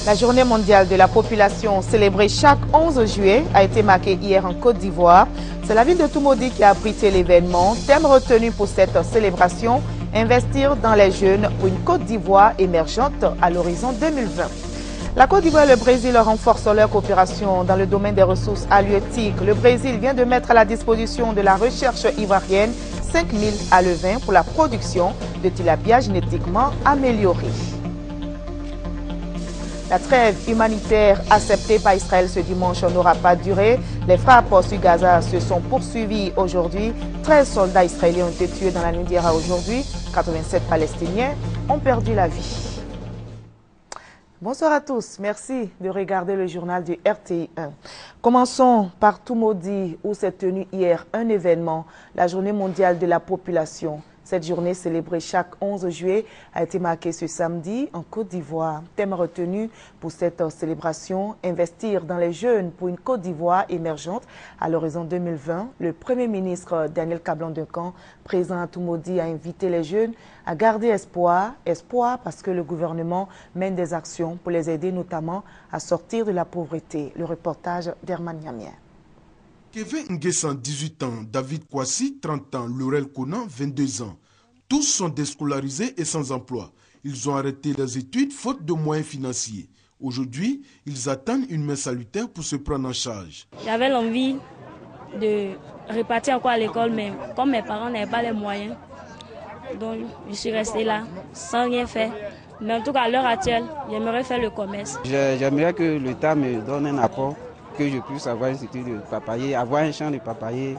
La journée mondiale de la population célébrée chaque 11 juillet a été marquée hier en Côte d'Ivoire. C'est la ville de Toumoudi qui a abrité l'événement. Thème retenu pour cette célébration, investir dans les jeunes pour une Côte d'Ivoire émergente à l'horizon 2020. La Côte d'Ivoire et le Brésil renforcent leur coopération dans le domaine des ressources halieutiques. Le Brésil vient de mettre à la disposition de la recherche ivoirienne 5000 alevins pour la production de tilapia génétiquement améliorée. La trêve humanitaire acceptée par Israël ce dimanche n'aura pas duré. Les frappes sur Gaza se sont poursuivies aujourd'hui. 13 soldats israéliens ont été tués dans la nuit d'hier à aujourd'hui. 87 Palestiniens ont perdu la vie. Bonsoir à tous. Merci de regarder le journal du RTI 1. Commençons par Toumoudi où s'est tenu hier un événement, la journée mondiale de la population. Cette journée célébrée chaque 11 juillet a été marquée ce samedi en Côte d'Ivoire. Thème retenu pour cette célébration, investir dans les jeunes pour une Côte d'Ivoire émergente à l'horizon 2020. Le Premier ministre Daniel Kablan-Duncan, présent à Toumoudi, a invité les jeunes à garder espoir. Espoir parce que le gouvernement mène des actions pour les aider notamment à sortir de la pauvreté. Le reportage d'Herman Niamien. Kevin Nguessan, 18 ans, David Kwasi, 30 ans, Laurel Conan, 22 ans. Tous sont déscolarisés et sans emploi. Ils ont arrêté leurs études faute de moyens financiers. Aujourd'hui, ils attendent une main salutaire pour se prendre en charge. J'avais l'envie de repartir encore à l'école, mais comme mes parents n'avaient pas les moyens, donc je suis restée là sans rien faire. Mais en tout cas, à l'heure actuelle, j'aimerais faire le commerce. J'aimerais que l'État me donne un apport, que je puisse avoir une cité de papayer, avoir un champ de papayer.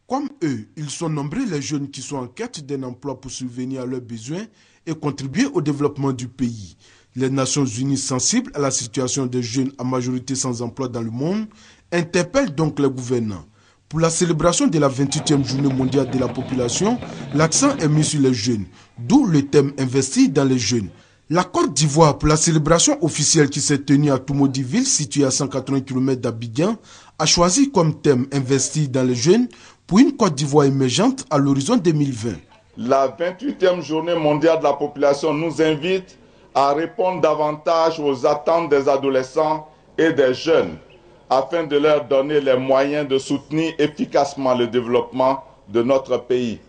Comme eux, ils sont nombreux les jeunes qui sont en quête d'un emploi pour subvenir à leurs besoins et contribuer au développement du pays. Les Nations Unies, sensibles à la situation des jeunes à majorité sans emploi dans le monde, interpellent donc les gouvernants. Pour la célébration de la 28e journée mondiale de la population, l'accent est mis sur les jeunes, d'où le thème « Investir dans les jeunes ». La Côte d'Ivoire, pour la célébration officielle qui s'est tenue à Toumoudi-ville, située à 180 km d'Abidjan, a choisi comme thème « Investir dans les jeunes » pour une Côte d'Ivoire émergente à l'horizon 2020. La 28e journée mondiale de la population nous invite à répondre davantage aux attentes des adolescents et des jeunes, afin de leur donner les moyens de soutenir efficacement le développement de notre pays.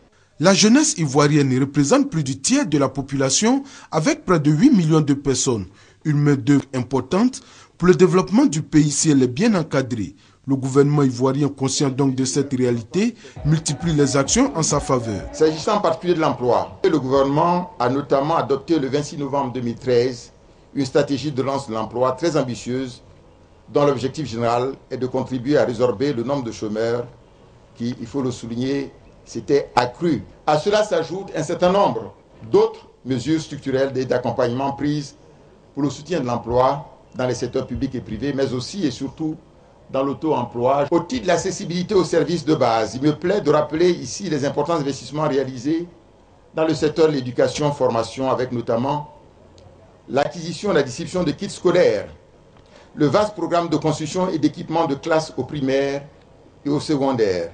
La jeunesse ivoirienne représente plus du tiers de la population avec près de 8 millions de personnes. Une main-d'œuvre importante pour le développement du pays si elle est bien encadrée. Le gouvernement ivoirien, conscient donc de cette réalité, multiplie les actions en sa faveur. S'agissant en particulier de l'emploi, le gouvernement a notamment adopté le 26 novembre 2013 une stratégie de relance de l'emploi très ambitieuse dont l'objectif général est de contribuer à résorber le nombre de chômeurs qui, il faut le souligner, s'était accru. À cela s'ajoute un certain nombre d'autres mesures structurelles d'accompagnement prises pour le soutien de l'emploi dans les secteurs publics et privés, mais aussi et surtout dans l'auto-emploi. Au titre de l'accessibilité aux services de base, il me plaît de rappeler ici les importants investissements réalisés dans le secteur de l'éducation-formation, avec notamment l'acquisition et la distribution de kits scolaires, le vaste programme de construction et d'équipement de classes au primaire et au secondaire,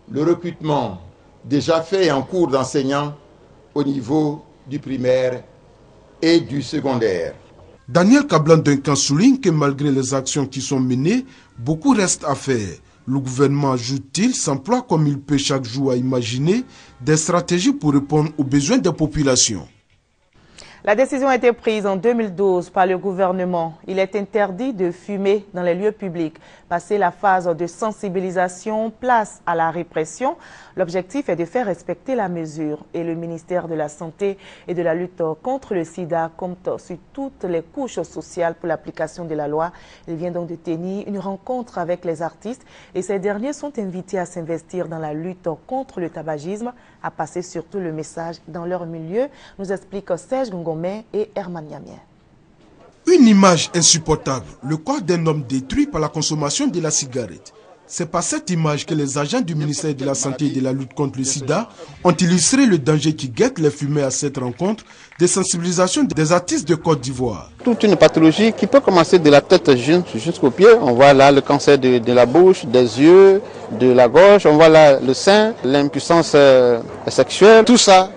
le recrutement déjà fait et en cours d'enseignants au niveau du primaire et du secondaire. Daniel Kablan-Duncan souligne que malgré les actions qui sont menées, beaucoup reste à faire. Le gouvernement, ajoute-t-il, s'emploie comme il peut chaque jour à imaginer des stratégies pour répondre aux besoins des populations. La décision a été prise en 2012 par le gouvernement. Il est interdit de fumer dans les lieux publics. Passé la phase de sensibilisation, place à la répression. L'objectif est de faire respecter la mesure. Et le ministère de la Santé et de la lutte contre le sida compte sur toutes les couches sociales pour l'application de la loi. Il vient donc de tenir une rencontre avec les artistes et ces derniers sont invités à s'investir dans la lutte contre le tabagisme, à passer surtout le message dans leur milieu, nous explique Serge Ngomé et Herman Niamien. Une image insupportable, le corps d'un homme détruit par la consommation de la cigarette. C'est par cette image que les agents du ministère de la Santé et de la lutte contre le sida ont illustré le danger qui guette les fumeurs à cette rencontre de sensibilisation des artistes de Côte d'Ivoire. Toute une pathologie qui peut commencer de la tête jusqu'aux pieds. On voit là le cancer de la bouche, des yeux, de la gorge. On voit là le sein, l'impuissance sexuelle. Tout ça,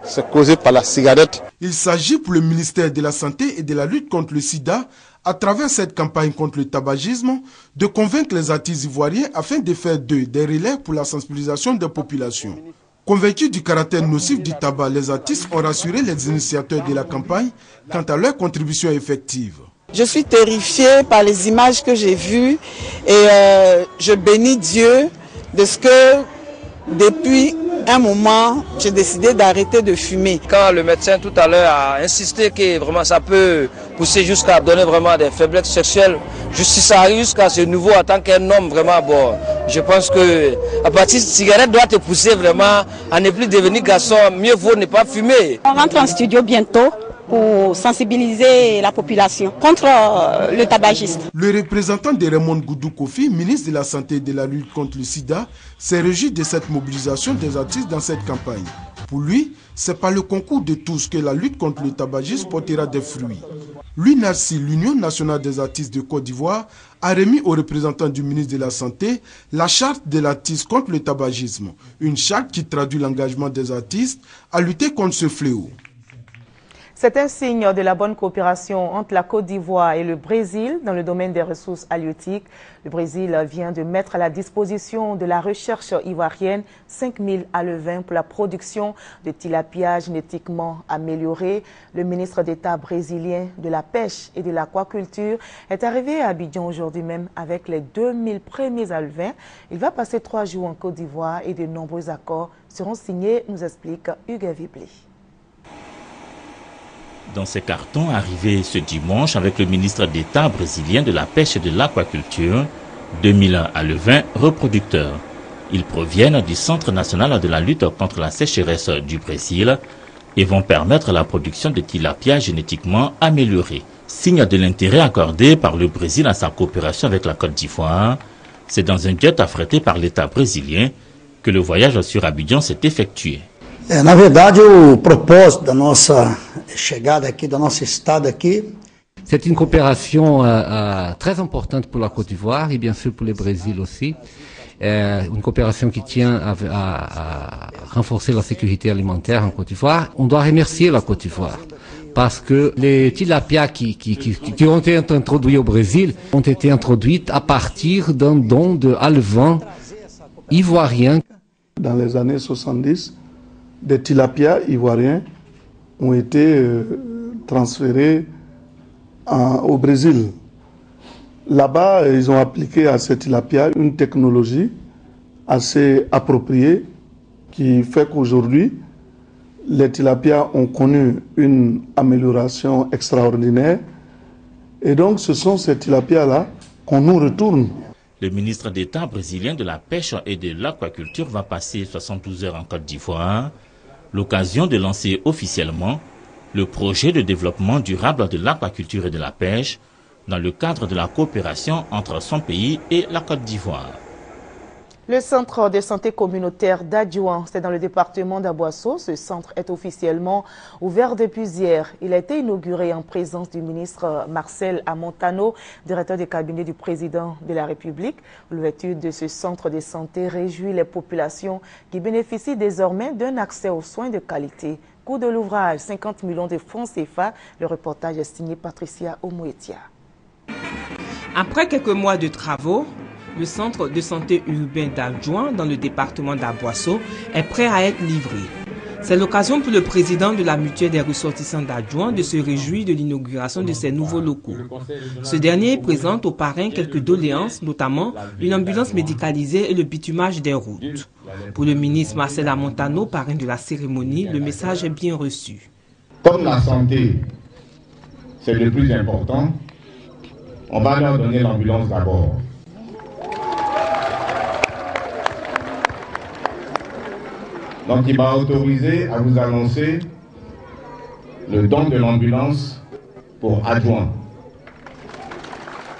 c'est causé par la cigarette. Il s'agit pour le ministère de la Santé et de la lutte contre le sida, à travers cette campagne contre le tabagisme, de convaincre les artistes ivoiriens afin de faire d'eux des relais pour la sensibilisation des populations. Convaincus du caractère nocif du tabac, les artistes ont rassuré les initiateurs de la campagne quant à leur contribution effective. Je suis terrifiée par les images que j'ai vues et je bénis Dieu de ce que depuis un moment, j'ai décidé d'arrêter de fumer. Quand le médecin tout à l'heure a insisté que vraiment ça peut pousser jusqu'à donner vraiment des faiblesses sexuelles, si ça arrive jusqu'à ce niveau en tant qu'un homme vraiment bon, je pense que à partir de cette cigarette doit te pousser vraiment à ne plus devenir garçon, mieux vaut ne pas fumer. On rentre en studio bientôt pour sensibiliser la population contre le tabagisme. Le représentant de Raymond Goudou Kofi, ministre de la Santé et de la lutte contre le sida, s'est réjoui de cette mobilisation des artistes dans cette campagne. Pour lui, c'est par le concours de tous que la lutte contre le tabagisme portera des fruits. L'UNARCI, l'Union nationale des artistes de Côte d'Ivoire, a remis aux représentants du ministre de la Santé la charte de l'artiste contre le tabagisme, une charte qui traduit l'engagement des artistes à lutter contre ce fléau. C'est un signe de la bonne coopération entre la Côte d'Ivoire et le Brésil dans le domaine des ressources halieutiques. Le Brésil vient de mettre à la disposition de la recherche ivoirienne 5000 alevins pour la production de tilapia génétiquement améliorés. Le ministre d'État brésilien de la pêche et de l'aquaculture est arrivé à Abidjan aujourd'hui même avec les 2000 premiers alevins. Il va passer 3 jours en Côte d'Ivoire et de nombreux accords seront signés, nous explique Hugues Vibli. Dans ces cartons arrivés ce dimanche avec le ministre d'État brésilien de la pêche et de l'aquaculture, 2000 alevins reproducteurs. Ils proviennent du Centre national de la lutte contre la sécheresse du Brésil et vont permettre la production de tilapia génétiquement améliorés. Signe de l'intérêt accordé par le Brésil à sa coopération avec la Côte d'Ivoire, c'est dans un jet affrété par l'État brésilien que le voyage sur Abidjan s'est effectué. Na verdade, o propósito da nossa chegada aqui, da nossa estada aqui. C'est une coopération très importante pour la Côte d'Ivoire et bien sûr pour le Brésil aussi. Une coopération qui tient à renforcer la sécurité alimentaire en Côte d'Ivoire. On doit remercier la Côte d'Ivoire parce que les tilapia qui ont été introduits au Brésil ont été introduits à partir d'un don de alevins ivoiriens. Dans les années 70, des tilapia ivoiriens ont été transférés au Brésil. Là-bas, ils ont appliqué à ces tilapia une technologie assez appropriée qui fait qu'aujourd'hui, les tilapia ont connu une amélioration extraordinaire. Et donc, ce sont ces tilapia-là qu'on nous retourne. Le ministre d'État brésilien de la pêche et de l'aquaculture va passer 72 heures en Côte d'Ivoire. L'occasion de lancer officiellement le projet de développement durable de l'aquaculture et de la pêche dans le cadre de la coopération entre son pays et la Côte d'Ivoire. Le centre de santé communautaire d'Adjouan, c'est dans le département d'Aboisseau. Ce centre est officiellement ouvert depuis hier. Il a été inauguré en présence du ministre Marcel Amontano, directeur du cabinet du président de la République. L'ouverture de ce centre de santé réjouit les populations qui bénéficient désormais d'un accès aux soins de qualité. Coût de l'ouvrage, 50 millions de francs CFA. Le reportage est signé Patricia Omoetia. Après quelques mois de travaux, le centre de santé urbain d'Adjouan dans le département d'Aboisseau est prêt à être livré. C'est l'occasion pour le président de la mutuelle des ressortissants d'Adjouan de se réjouir de l'inauguration de ces nouveaux locaux. Ce dernier présente aux parrains quelques doléances, notamment une ambulance médicalisée et le bitumage des routes. Pour le ministre Marcel Amontano, parrain de la cérémonie, le message est bien reçu. Comme la santé, c'est le plus important, on va leur donner l'ambulance d'abord. Donc il m'a autorisé à vous annoncer le don de l'ambulance pour Adjouan.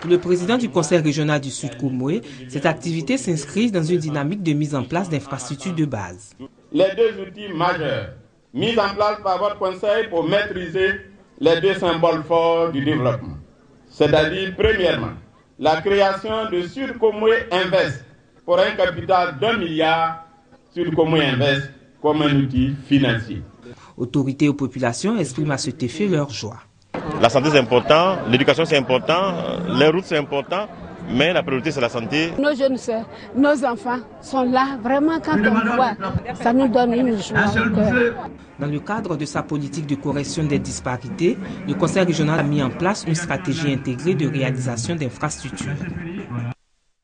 Pour le président du conseil régional du Sud Comoé, cette activité s'inscrit dans une dynamique de mise en place d'infrastructures de base. Les deux outils majeurs mis en place par votre conseil pour maîtriser les deux symboles forts du développement. C'est-à-dire, premièrement, la création de Sud Comoé Invest pour un capital d'1 milliard Sud Comoé Invest comme un outil financier. Autorités et populations expriment à cet effet leur joie. La santé c'est important, l'éducation c'est important, les routes c'est important, mais la priorité c'est la santé. Nos jeunes soeurs, nos enfants sont là, vraiment quand on voit, ça nous donne une joie au cœur. Dans le cadre de sa politique de correction des disparités, le Conseil régional a mis en place une stratégie intégrée de réalisation d'infrastructures.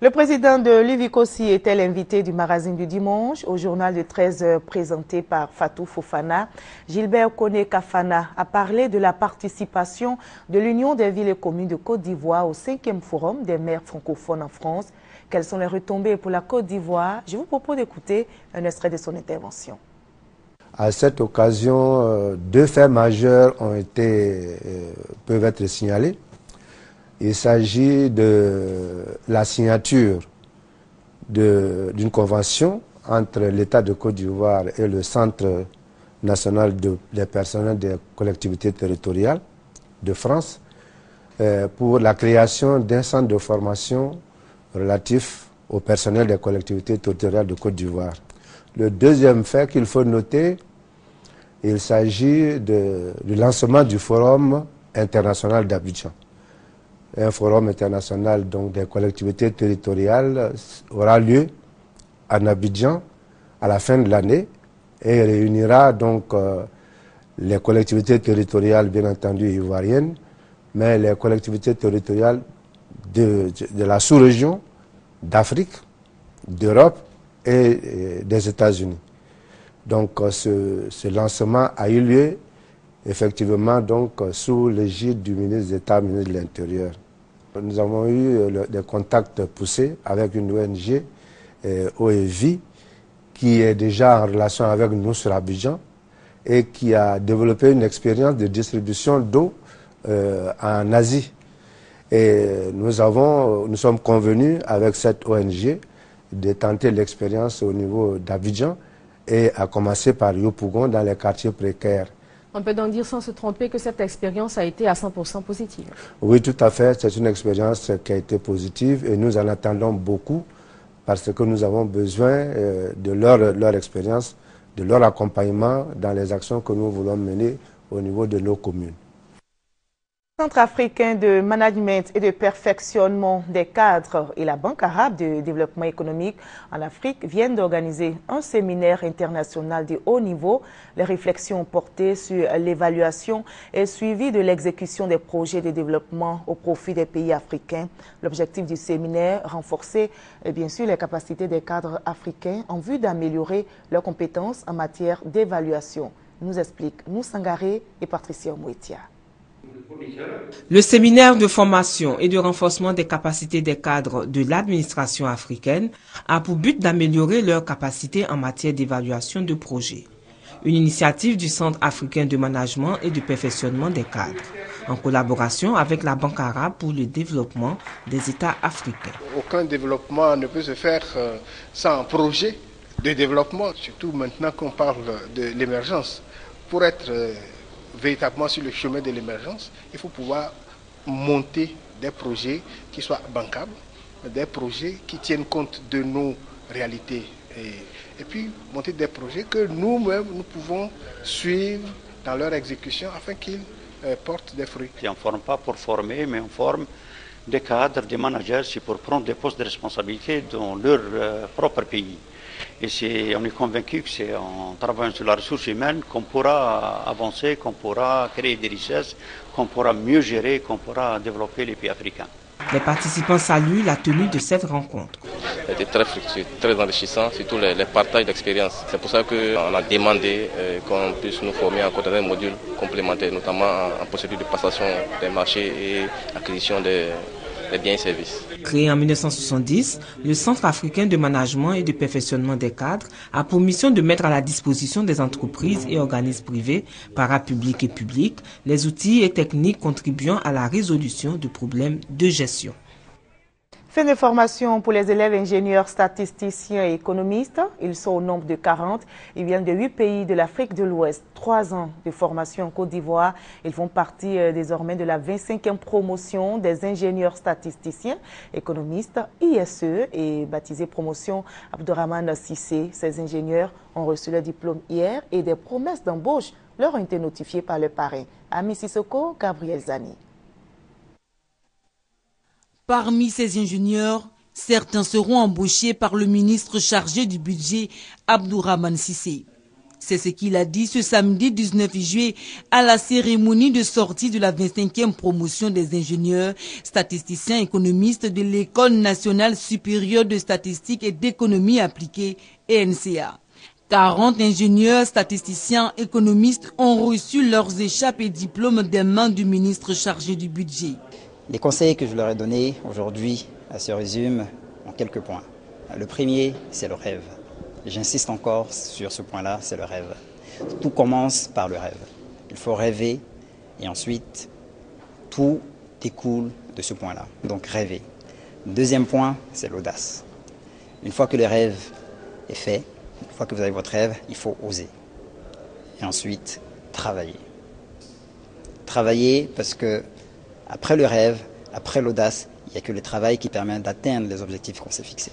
Le président de l'UVICOSI était l'invité du magazine du dimanche au journal de 13h présenté par Fatou Fofana. Gilbert Kone Kafana a parlé de la participation de l'Union des villes et communes de Côte d'Ivoire au 5e forum des maires francophones en France. Quelles sont les retombées pour la Côte d'Ivoire? Je vous propose d'écouter un extrait de son intervention. À cette occasion, deux faits majeurs peuvent être signalés. Il s'agit de la signature d'une convention entre l'État de Côte d'Ivoire et le Centre national des personnels des collectivités territoriales de France pour la création d'un centre de formation relatif au personnel des collectivités territoriales de Côte d'Ivoire. Le deuxième fait qu'il faut noter, il s'agit du lancement du Forum international d'Abidjan. Un forum international donc, des collectivités territoriales aura lieu en Abidjan à la fin de l'année et réunira donc les collectivités territoriales bien entendu ivoiriennes, mais les collectivités territoriales de la sous-région, d'Afrique, d'Europe et des États-Unis. Donc ce lancement a eu lieu effectivement donc sous l'égide du ministre d'État, ministre de l'Intérieur. Nous avons eu des contacts poussés avec une ONG, OEVI, qui est déjà en relation avec nous sur Abidjan et qui a développé une expérience de distribution d'eau en Asie. Et nous sommes convenus avec cette ONG de tenter l'expérience au niveau d'Abidjan et à commencer par Yopougon dans les quartiers précaires. On peut donc dire sans se tromper que cette expérience a été à 100% positive. Oui, tout à fait. C'est une expérience qui a été positive et nous en attendons beaucoup parce que nous avons besoin de leur expérience, de leur accompagnement dans les actions que nous voulons mener au niveau de nos communes. Le Centre africain de management et de perfectionnement des cadres et la Banque arabe de développement économique en Afrique viennent d'organiser un séminaire international de haut niveau. Les réflexions portées sur l'évaluation et suivi de l'exécution des projets de développement au profit des pays africains. L'objectif du séminaire, renforcer bien sûr les capacités des cadres africains en vue d'améliorer leurs compétences en matière d'évaluation. Nous expliquent Moussangaré et Patricia Mouetia. Le séminaire de formation et de renforcement des capacités des cadres de l'administration africaine a pour but d'améliorer leurs capacités en matière d'évaluation de projets. Une initiative du Centre africain de management et de perfectionnement des cadres, en collaboration avec la Banque arabe pour le développement des États africains. Aucun développement ne peut se faire sans projet de développement, surtout maintenant qu'on parle de l'émergence. Pour être véritablement sur le chemin de l'émergence, il faut pouvoir monter des projets qui soient bancables, des projets qui tiennent compte de nos réalités et puis monter des projets que nous-mêmes nous pouvons suivre dans leur exécution afin qu'ils portent des fruits. On ne forme pas pour former, mais on forme des cadres, des managers, c'est pour prendre des postes de responsabilité dans leur propre pays. Et on est convaincu que c'est en travaillant sur la ressource humaine qu'on pourra avancer, qu'on pourra créer des richesses, qu'on pourra mieux gérer, qu'on pourra développer les pays africains. Les participants saluent la tenue de cette rencontre. C'était très fructueux, très enrichissant, surtout les partages d'expérience. C'est pour ça qu'on a demandé qu'on puisse nous former encore dans un module complémentaire, notamment en procédure de passation des marchés et acquisition des biens et services. Créé en 1970, le Centre africain de management et de perfectionnement des cadres a pour mission de mettre à la disposition des entreprises et organismes privés, parapublics et publics, les outils et techniques contribuant à la résolution de problèmes de gestion. Fin de formation pour les élèves ingénieurs, statisticiens et économistes. Ils sont au nombre de 40. Ils viennent de 8 pays de l'Afrique de l'Ouest. 3 ans de formation en Côte d'Ivoire. Ils font partie désormais de la 25e promotion des ingénieurs statisticiens, économistes, ISE et baptisée promotion Abdourahmane Cissé. Ces ingénieurs ont reçu leur diplôme hier et des promesses d'embauche leur ont été notifiées par le parrain. Ami Sissoko, Gabriel Zani. Parmi ces ingénieurs, certains seront embauchés par le ministre chargé du budget, Abdourahmane Cissé. C'est ce qu'il a dit ce samedi 19 juillet à la cérémonie de sortie de la 25e promotion des ingénieurs, statisticiens économistes de l'École nationale supérieure de statistique et d'économie appliquée, ENCA. 40 ingénieurs, statisticiens, économistes ont reçu leurs échappes et diplômes des mains du ministre chargé du budget. Les conseils que je leur ai donnés aujourd'hui se résument en quelques points. Le premier, c'est le rêve. J'insiste encore sur ce point-là, c'est le rêve. Tout commence par le rêve. Il faut rêver et ensuite tout découle de ce point-là. Donc rêver. Deuxième point, c'est l'audace. Une fois que le rêve est fait, une fois que vous avez votre rêve, il faut oser. Et ensuite, travailler. Travailler parce que après le rêve, après l'audace, il n'y a que le travail qui permet d'atteindre les objectifs qu'on s'est fixés.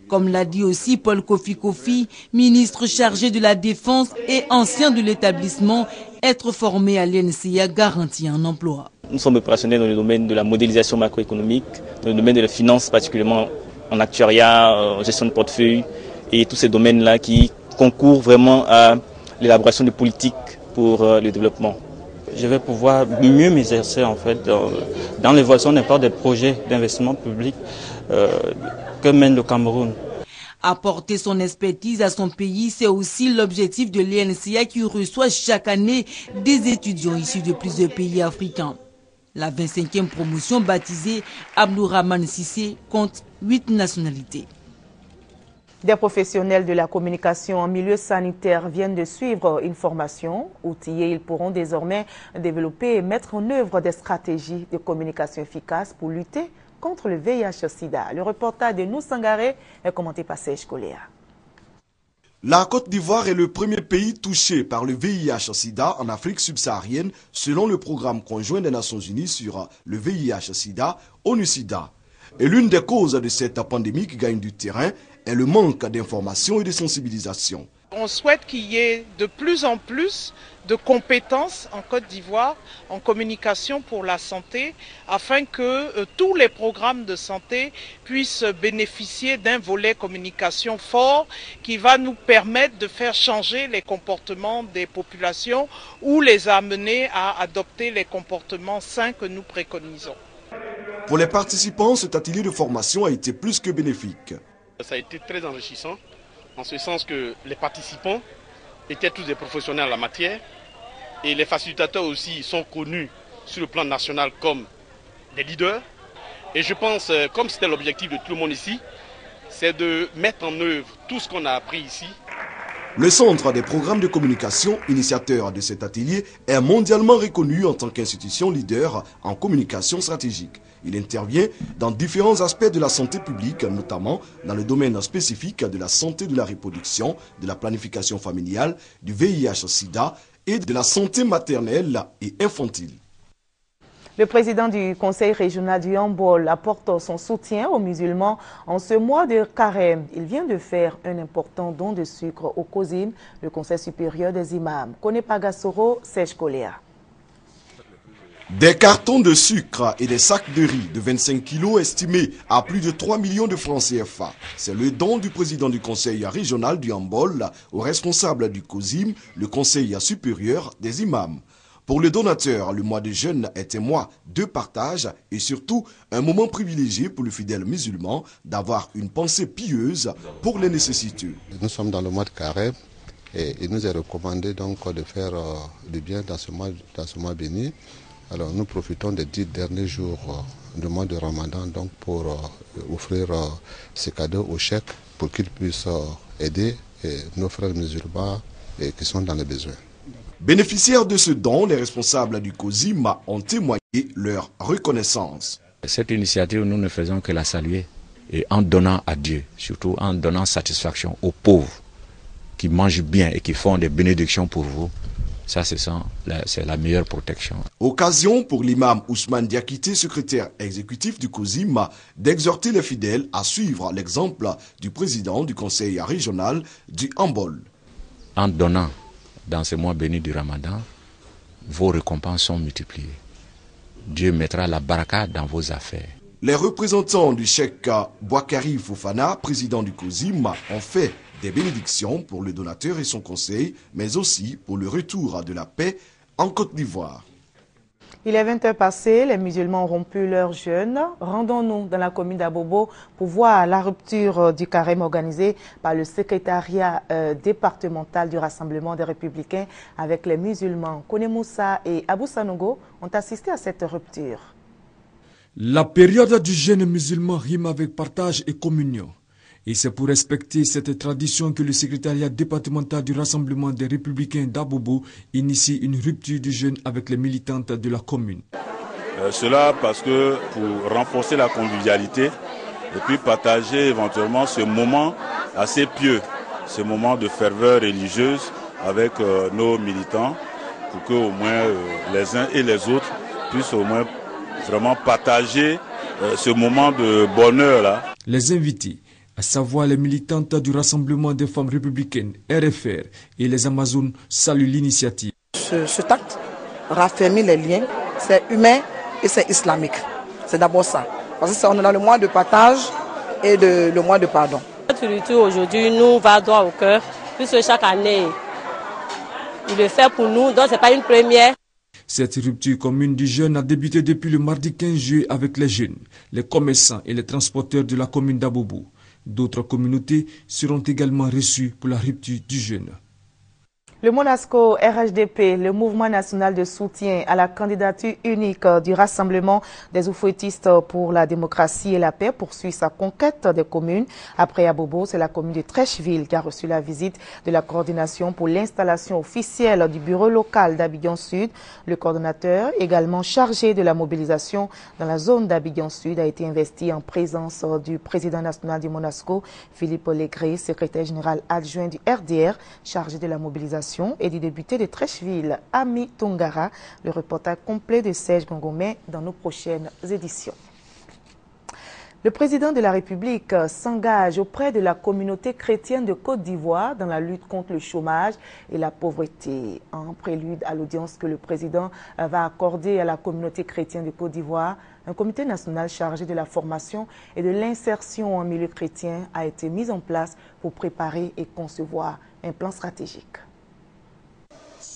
Comme l'a dit aussi Paul Kofi, ministre chargé de la Défense et ancien de l'établissement, être formé à l'ENCA garantit un emploi. Nous sommes opérationnels dans le domaine de la modélisation macroéconomique, dans le domaine de la finance, particulièrement en actuariat, en gestion de portefeuille et tous ces domaines-là qui concourent vraiment à l'élaboration de politiques pour le développement. Je vais pouvoir mieux m'exercer en fait dans l'évaluation n'importe des projets d'investissement public que mène le Cameroun. Apporter son expertise à son pays, c'est aussi l'objectif de l'ENCA qui reçoit chaque année des étudiants issus de plusieurs pays africains. La 25e promotion baptisée Abdourahmane Cissé compte 8 nationalités. Des professionnels de la communication en milieu sanitaire viennent de suivre une formation. Outillés, ils pourront désormais développer et mettre en œuvre des stratégies de communication efficaces pour lutter contre le VIH-Sida. Le reportage de Nou Sangaré est commenté par Serge Koléa. La Côte d'Ivoire est le premier pays touché par le VIH-Sida en Afrique subsaharienne selon le programme conjoint des Nations Unies sur le VIH-Sida, ONU-SIDA. Et l'une des causes de cette pandémie qui gagne du terrain est le manque d'information et de sensibilisation. On souhaite qu'il y ait de plus en plus de compétences en Côte d'Ivoire en communication pour la santé afin que tous les programmes de santé puissent bénéficier d'un volet communication fort qui va nous permettre de faire changer les comportements des populations ou les amener à adopter les comportements sains que nous préconisons. Pour les participants, cet atelier de formation a été plus que bénéfique. Ça a été très enrichissant, en ce sens que les participants étaient tous des professionnels en la matière et les facilitateurs aussi sont connus sur le plan national comme des leaders. Et je pense, comme c'était l'objectif de tout le monde ici, c'est de mettre en œuvre tout ce qu'on a appris ici. Le Centre des programmes de communication, initiateur de cet atelier, est mondialement reconnu en tant qu'institution leader en communication stratégique. Il intervient dans différents aspects de la santé publique, notamment dans le domaine spécifique de la santé de la reproduction, de la planification familiale, du VIH-Sida et de la santé maternelle et infantile. Le président du Conseil régional du Yambol apporte son soutien aux musulmans en ce mois de carême. Il vient de faire un important don de sucre au COSIM, le Conseil supérieur des imams. Kone Pagasoro, Serge Koléa. Des cartons de sucre et des sacs de riz de 25 kilos estimés à plus de 3 millions de francs CFA. C'est le don du président du Conseil régional du Yambol au responsable du COSIM, le Conseil supérieur des imams. Pour le donateur, le mois de jeûne est un mois de partage et surtout un moment privilégié pour le fidèle musulman d'avoir une pensée pieuse pour les nécessiteux. Nous sommes dans le mois de carême et il nous est recommandé donc de faire du bien dans ce mois béni. Alors nous profitons des 10 derniers jours du mois de Ramadan donc pour offrir ces cadeaux aux cheikhs pour qu'ils puissent aider nos frères musulmans qui sont dans les besoins. Bénéficiaires de ce don, les responsables du COSIM ont témoigné leur reconnaissance. Cette initiative, nous ne faisons que la saluer et en donnant à Dieu, surtout en donnant satisfaction aux pauvres qui mangent bien et qui font des bénédictions pour vous. Ça, c'est la meilleure protection. Occasion pour l'imam Ousmane Diakité, secrétaire exécutif du COSIM, d'exhorter les fidèles à suivre l'exemple du président du conseil régional du Hambol. En donnant dans ce mois béni du Ramadan, vos récompenses sont multipliées. Dieu mettra la baraka dans vos affaires. Les représentants du cheikh Bouakari Fofana, président du COSIM, ont fait des bénédictions pour le donateur et son conseil, mais aussi pour le retour de la paix en Côte d'Ivoire. Il est 20h passé, les musulmans ont rompu leur jeûne. Rendons-nous dans la commune d'Abobo pour voir la rupture du carême organisé par le secrétariat départemental du Rassemblement des Républicains avec les musulmans. Kone Moussa et Abou Sanogo ont assisté à cette rupture. La période du jeûne musulman rime avec partage et communion. Et c'est pour respecter cette tradition que le secrétariat départemental du Rassemblement des Républicains d'Abobo initie une rupture du jeûne avec les militantes de la commune. Cela parce que pour renforcer la convivialité et puis partager éventuellement ce moment assez pieux, ce moment de ferveur religieuse avec nos militants pour que au moins les uns et les autres puissent au moins vraiment partager ce moment de bonheur là. Les invités, à savoir les militantes du Rassemblement des femmes républicaines, RFR et les Amazones, saluent l'initiative. Cet acte raffermit les liens, c'est humain et c'est islamique. C'est d'abord ça. Parce qu'on est dans le mois de partage et le mois de pardon. Notre rituel aujourd'hui nous va droit au cœur, puisque chaque année, il le fait pour nous, donc ce n'est pas une première. Cette rupture commune du jeûne a débuté depuis le mardi 15 juillet avec les jeunes, les commerçants et les transporteurs de la commune d'Abobo. D'autres communautés seront également reçues pour la rupture du jeûne. Le Monasco RHDP, le mouvement national de soutien à la candidature unique du Rassemblement des oufouettistes pour la démocratie et la paix, poursuit sa conquête des communes. Après Abobo, c'est la commune de Trècheville qui a reçu la visite de la coordination pour l'installation officielle du bureau local d'Abidjan Sud. Le coordonnateur, également chargé de la mobilisation dans la zone d'Abidjan Sud, a été investi en présence du président national du Monasco, Philippe Legré, secrétaire général adjoint du RDR, chargé de la mobilisation, et du député de Trècheville, Ami Tongara. Le reportage complet de Serge Gongomé dans nos prochaines éditions. Le président de la République s'engage auprès de la communauté chrétienne de Côte d'Ivoire dans la lutte contre le chômage et la pauvreté. En prélude à l'audience que le président va accorder à la communauté chrétienne de Côte d'Ivoire, un comité national chargé de la formation et de l'insertion en milieu chrétien a été mis en place pour préparer et concevoir un plan stratégique.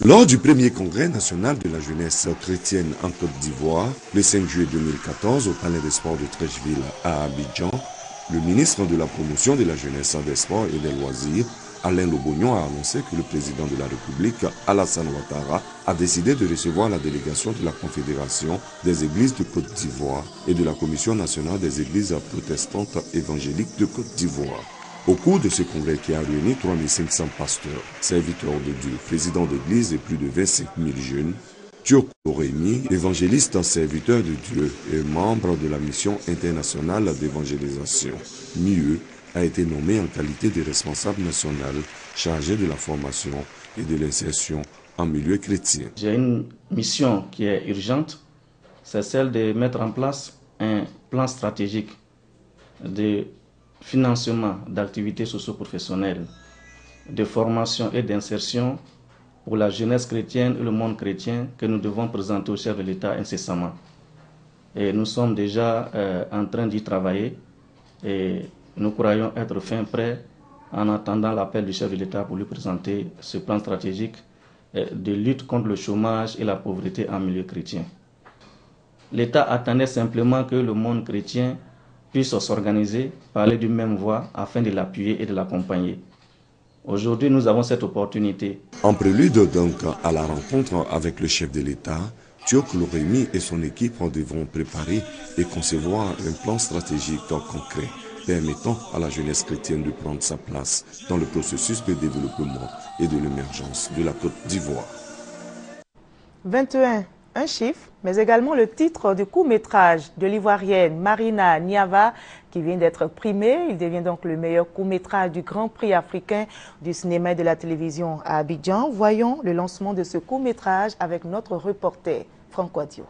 Lors du premier congrès national de la jeunesse chrétienne en Côte d'Ivoire, le 5 juillet 2014 au Palais des Sports de Trècheville à Abidjan, le ministre de la Promotion de la jeunesse, des sports et des loisirs, Alain Lobognon, a annoncé que le président de la République, Alassane Ouattara, a décidé de recevoir la délégation de la Confédération des Églises de Côte d'Ivoire et de la Commission nationale des Églises protestantes évangéliques de Côte d'Ivoire. Au cours de ce congrès qui a réuni 3500 pasteurs, serviteurs de Dieu, présidents d'église et plus de 25 000 jeunes, Turco Rémi, évangéliste serviteur de Dieu et membre de la mission internationale d'évangélisation, MIE, a été nommé en qualité de responsable national chargé de la formation et de l'insertion en milieu chrétien. J'ai une mission qui est urgente, c'est celle de mettre en place un plan stratégique de financement d'activités socio-professionnelles, de formation et d'insertion pour la jeunesse chrétienne et le monde chrétien que nous devons présenter au chef de l'État incessamment. Et nous sommes déjà en train d'y travailler et nous croyons être fin prêts en attendant l'appel du chef de l'État pour lui présenter ce plan stratégique de lutte contre le chômage et la pauvreté en milieu chrétien. L'État attendait simplement que le monde chrétien puisse s'organiser, parler d'une même voix afin de l'appuyer et de l'accompagner. Aujourd'hui, nous avons cette opportunité. En prélude donc à la rencontre avec le chef de l'État, Turco Rémi et son équipe devront préparer et concevoir un plan stratégique concret permettant à la jeunesse chrétienne de prendre sa place dans le processus de développement et de l'émergence de la Côte d'Ivoire. 21 Un chiffre, mais également le titre du court-métrage de l'Ivoirienne Marina Niava qui vient d'être primé. Il devient donc le meilleur court-métrage du Grand Prix africain du cinéma et de la télévision à Abidjan. Voyons le lancement de ce court-métrage avec notre reporter Franck Wadio.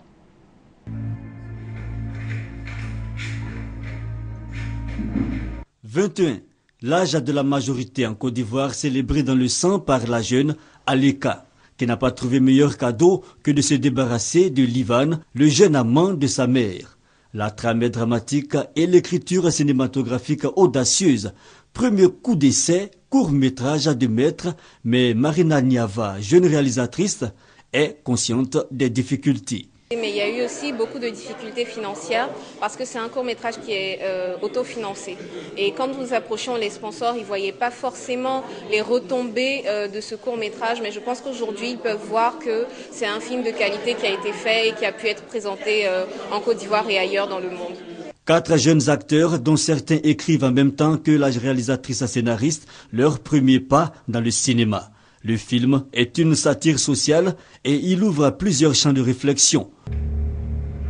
« 21. L'âge de la majorité en Côte d'Ivoire célébré dans le sang par la jeune Aleka, qui n'a pas trouvé meilleur cadeau que de se débarrasser de Livan, le jeune amant de sa mère. La trame est dramatique et l'écriture cinématographique audacieuse. Premier coup d'essai, court-métrage à 2 mètres, mais Marina Niava, jeune réalisatrice, est consciente des difficultés. Mais il y a eu aussi beaucoup de difficultés financières parce que c'est un court-métrage qui est autofinancé. Et quand nous approchions les sponsors, ils ne voyaient pas forcément les retombées de ce court-métrage. Mais je pense qu'aujourd'hui, ils peuvent voir que c'est un film de qualité qui a été fait et qui a pu être présenté en Côte d'Ivoire et ailleurs dans le monde. 4 jeunes acteurs, dont certains écrivent en même temps que la réalisatrice scénariste, leur premier pas dans le cinéma. Le film est une satire sociale et il ouvre plusieurs champs de réflexion.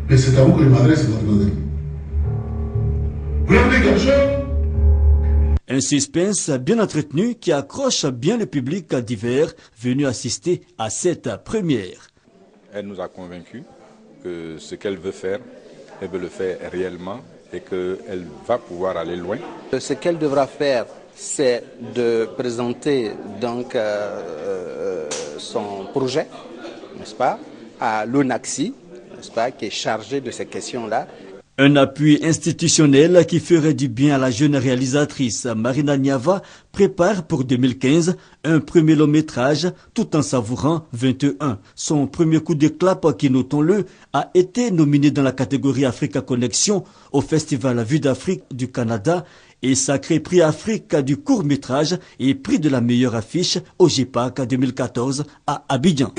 Mais c'est à vous que je m'adresse, mademoiselle. Vous avez quelque chose? Un suspense bien entretenu qui accroche bien le public divers venu assister à cette première. Elle nous a convaincus que ce qu'elle veut faire, elle veut le faire réellement et qu'elle va pouvoir aller loin. Ce qu'elle devra faire, c'est de présenter donc son projet, n'est-ce pas, à l'ONACSI, n'est-ce pas, qui est chargé de ces questions-là. Un appui institutionnel qui ferait du bien à la jeune réalisatrice. Marina Niava prépare pour 2015 un premier long métrage tout en savourant 21. Son premier coup de clap, qui notons-le, a été nominé dans la catégorie Africa Connexion au Festival Vue d'Afrique du Canada et sacré prix Afrique du court-métrage et prix de la meilleure affiche au GPAC 2014 à Abidjan.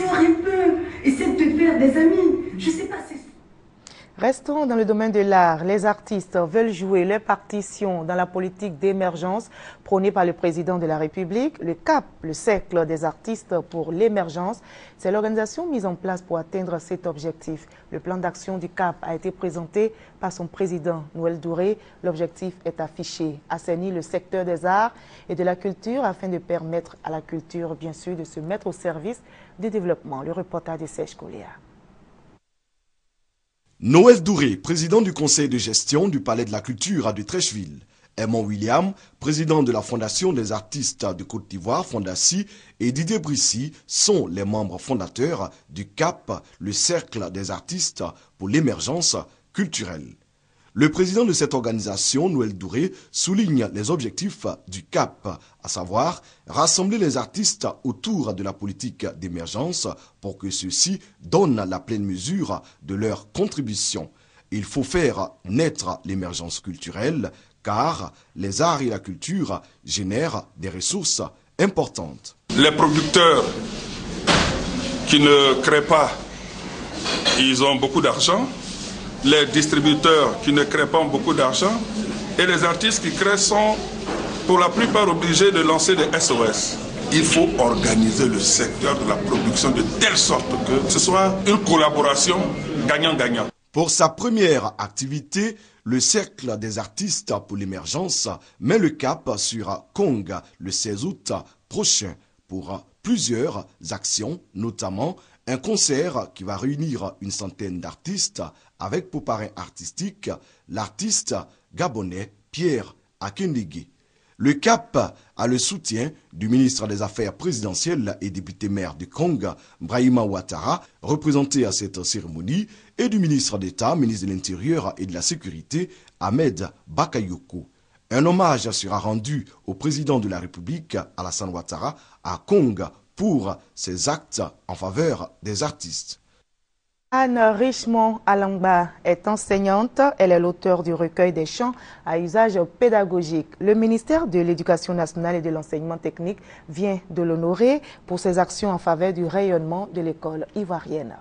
Essaie de te faire des amis. Je sais pas, c'est... Restons dans le domaine de l'art. Les artistes veulent jouer leur partition dans la politique d'émergence prônée par le président de la République. Le CAP, le Cercle des artistes pour l'émergence, c'est l'organisation mise en place pour atteindre cet objectif. Le plan d'action du CAP a été présenté par son président, Noël Douré. L'objectif est affiché, assainir le secteur des arts et de la culture afin de permettre à la culture, bien sûr, de se mettre au service du développement. Le reportage de Serge Coléa. Noël Douré, président du conseil de gestion du Palais de la Culture de Treichville. Edmond William, président de la Fondation des artistes de Côte d'Ivoire, Fondassi, et Didier Brissy sont les membres fondateurs du CAP, le Cercle des artistes pour l'émergence culturelle. Le président de cette organisation, Noël Douré, souligne les objectifs du CAP, à savoir rassembler les artistes autour de la politique d'émergence pour que ceux-ci donnent la pleine mesure de leur contribution. Il faut faire naître l'émergence culturelle car les arts et la culture génèrent des ressources importantes. Les producteurs qui ne créent pas, ils ont beaucoup d'argent. Les distributeurs qui ne créent pas beaucoup d'argent et les artistes qui créent sont pour la plupart obligés de lancer des SOS. Il faut organiser le secteur de la production de telle sorte que ce soit une collaboration gagnant-gagnant. Pour sa première activité, le Cercle des artistes pour l'émergence met le cap sur Kong le 16 août prochain pour plusieurs actions, notamment un concert qui va réunir une centaine d'artistes avec pour parrain artistique l'artiste gabonais Pierre Akindégué. Le CAP a le soutien du ministre des Affaires présidentielles et député maire de Kong, Brahima Ouattara, représenté à cette cérémonie, et du ministre d'État, ministre de l'Intérieur et de la Sécurité, Ahmed Bakayoko. Un hommage sera rendu au président de la République, Alassane Ouattara, à Kong pour ses actes en faveur des artistes. Anne Richemont Alangba est enseignante. Elle est l'auteure du recueil des chants à usage pédagogique. Le ministère de l'Éducation nationale et de l'enseignement technique vient de l'honorer pour ses actions en faveur du rayonnement de l'école ivoirienne.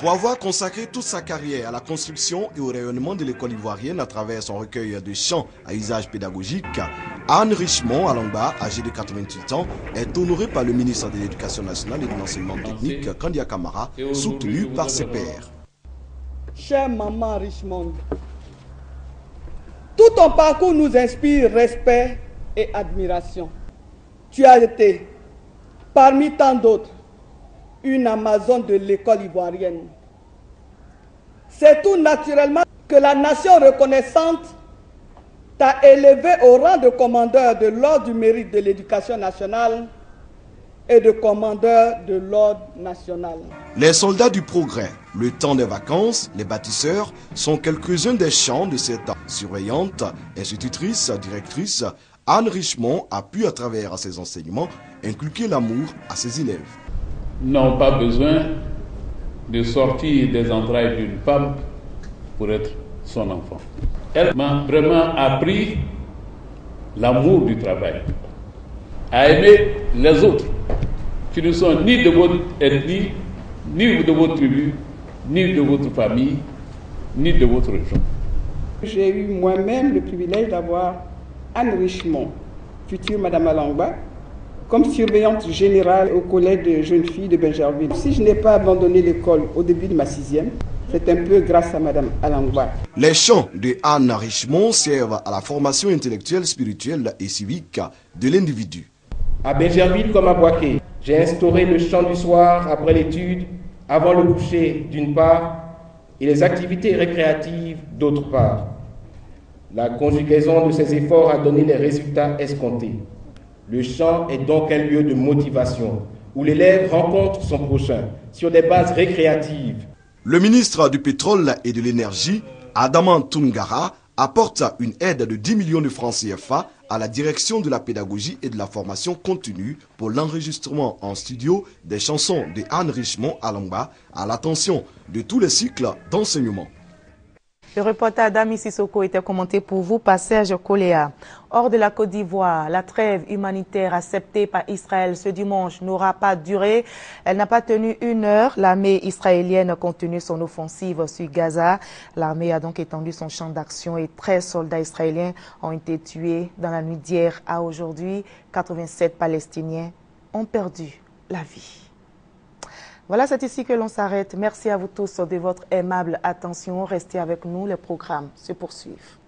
Pour avoir consacré toute sa carrière à la construction et au rayonnement de l'école ivoirienne à travers son recueil de chants à usage pédagogique, Anne Richemont Alangba, âgée de 88 ans, est honorée par le ministre de l'Éducation nationale et de l'enseignement technique, Kandia Kamara, soutenu par ses pairs. Chère maman Richemont, tout ton parcours nous inspire respect et admiration. Tu as été, parmi tant d'autres, une Amazone de l'école ivoirienne. C'est tout naturellement que la nation reconnaissante t'a élevé au rang de commandeur de l'ordre du mérite de l'éducation nationale et de commandeur de l'ordre national. Les soldats du progrès, le temps des vacances, les bâtisseurs sont quelques-uns des chants de cette surveillante, institutrice, directrice. Anne Richemont a pu, à travers ses enseignements, inculquer l'amour à ses élèves. N'ont pas besoin de sortir des entrailles d'une femme pour être son enfant. Elle m'a vraiment appris l'amour du travail, à aimer les autres, qui ne sont ni de votre ethnie, ni de votre tribu, ni de votre famille, ni de votre région. J'ai eu moi-même le privilège d'avoir Anne Richemont, future Madame Alangba, comme surveillante générale au collège de jeunes filles de Benjerville. Si je n'ai pas abandonné l'école au début de ma 6e, c'est un peu grâce à Madame Alangba. Les chants de Anne Richemont servent à la formation intellectuelle, spirituelle et civique de l'individu. À Benjerville comme à Boaké, j'ai instauré le chant du soir après l'étude, avant le coucher d'une part, et les activités récréatives d'autre part. La conjugaison de ces efforts a donné les résultats escomptés. Le chant est donc un lieu de motivation, où l'élève rencontre son prochain, sur des bases récréatives. Le ministre du Pétrole et de l'Énergie, Adaman Toungara, apporte une aide de 10 millions de francs CFA à la direction de la pédagogie et de la formation continue pour l'enregistrement en studio des chansons de Anne Richemont Alangba à l'attention de tous les cycles d'enseignement. Le reportage d'Ami Sissoko était commenté pour vous par Serge Koléa. Hors de la Côte d'Ivoire, la trêve humanitaire acceptée par Israël ce dimanche n'aura pas duré. Elle n'a pas tenu 1 heure. L'armée israélienne continue son offensive sur Gaza. L'armée a donc étendu son champ d'action et 13 soldats israéliens ont été tués dans la nuit d'hier à aujourd'hui. 87 Palestiniens ont perdu la vie. Voilà, c'est ici que l'on s'arrête. Merci à vous tous de votre aimable attention. Restez avec nous, les programmes se poursuivent.